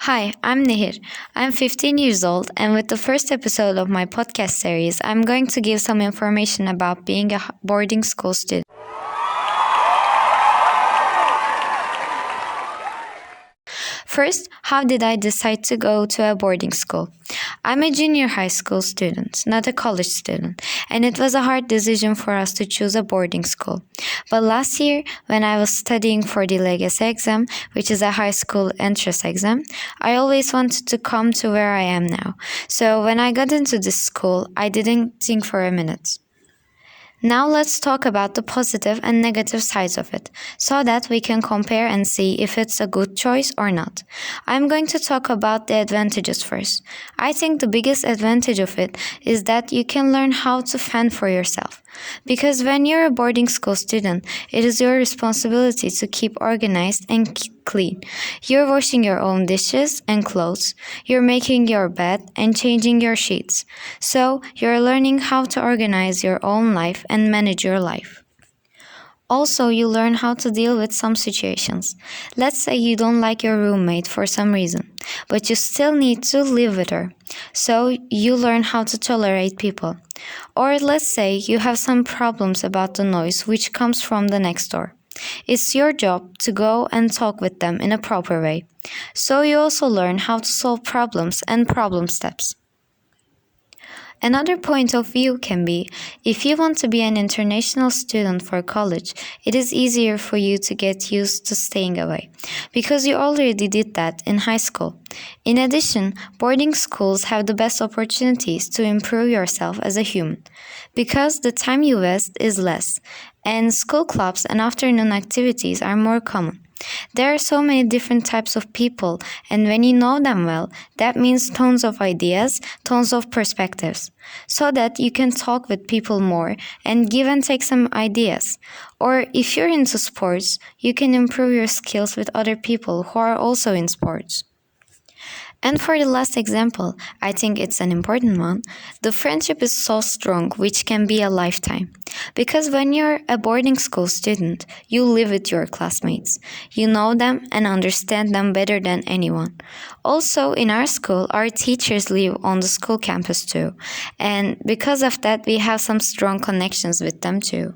Hi, I'm Nihir. I'm 15 years old, and with the first episode of my podcast series, I'm going to give some information about being a boarding school student. First, how did I decide to go to a boarding school? I'm a junior high school student, not a college student, and it was a hard decision for us to choose a boarding school. But last year, when I was studying for the LGS exam, which is a high school entrance exam, I always wanted to come to where I am now. So when I got into this school, I didn't think for a minute. Now let's talk about the positive and negative sides of it, so that we can compare and see if it's a good choice or not. I'm going to talk about the advantages first. I think the biggest advantage of it is that you can learn how to fend for yourself. Because when you're a boarding school student, it is your responsibility to keep organized and clean. You're washing your own dishes and clothes. You're making your bed and changing your sheets. So you're learning how to organize your own life and manage your life. Also, you learn how to deal with some situations. Let's say you don't like your roommate for some reason, but you still need to live with her. So you learn how to tolerate people. Or let's say you have some problems about the noise which comes from the next door. It's your job to go and talk with them in a proper way. So you also learn how to solve problems and problem steps. Another point of view can be, if you want to be an international student for college, it is easier for you to get used to staying away, because you already did that in high school. In addition, boarding schools have the best opportunities to improve yourself as a human, because the time you waste is less, and school clubs and afternoon activities are more common. There are so many different types of people, and when you know them well, that means tons of ideas, tons of perspectives, so that you can talk with people more and give and take some ideas. Or if you're into sports, you can improve your skills with other people who are also in sports. And for the last example, I think it's an important one, the friendship is so strong, which can be a lifetime. Because when you're a boarding school student, you live with your classmates. You know them and understand them better than anyone. Also, in our school, our teachers live on the school campus too. And because of that, we have some strong connections with them too.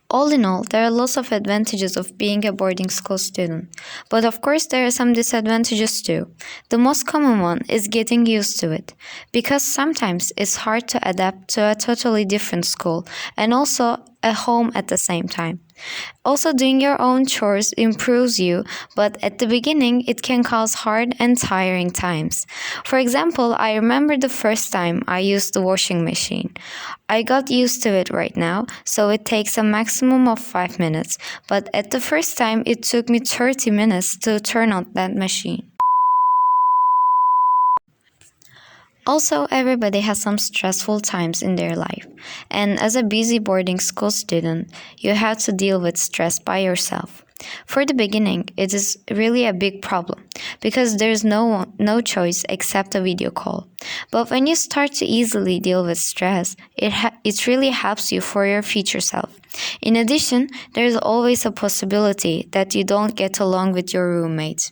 All in all, there are lots of advantages of being a boarding school student. But of course, there are some disadvantages too. The most common one is getting used to it, because sometimes it's hard to adapt to a totally different school and also a home at the same time. Also, doing your own chores improves you, but at the beginning, it can cause hard and tiring times. For example, I remember the first time I used the washing machine. I got used to it right now, so it takes a maximum of 5 minutes, but at the first time, it took me 30 minutes to turn on that machine. Also, everybody has some stressful times in their life, and as a busy boarding school student, you have to deal with stress by yourself. For the beginning, it is really a big problem because there's no choice except a video call. But when you start to easily deal with stress, it really helps you for your future self. In addition, there's always a possibility that you don't get along with your roommate.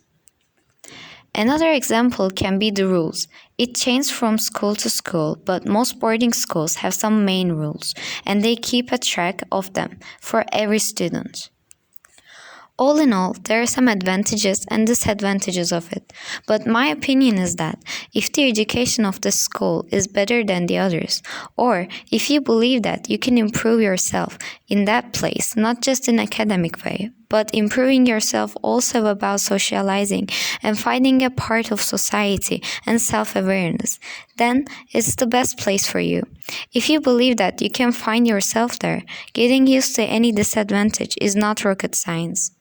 Another example can be the rules. It changes from school to school, but most boarding schools have some main rules, and they keep a track of them for every student. All in all, there are some advantages and disadvantages of it, but my opinion is that if the education of the school is better than the others, or if you believe that you can improve yourself in that place, not just in academic way, but improving yourself also about socializing and finding a part of society and self-awareness, then it's the best place for you. If you believe that you can find yourself there, getting used to any disadvantage is not rocket science.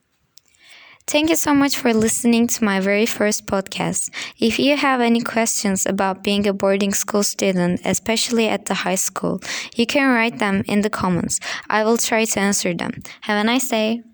Thank you so much for listening to my very first podcast. If you have any questions about being a boarding school student, especially at the high school, you can write them in the comments. I will try to answer them. Have a nice day.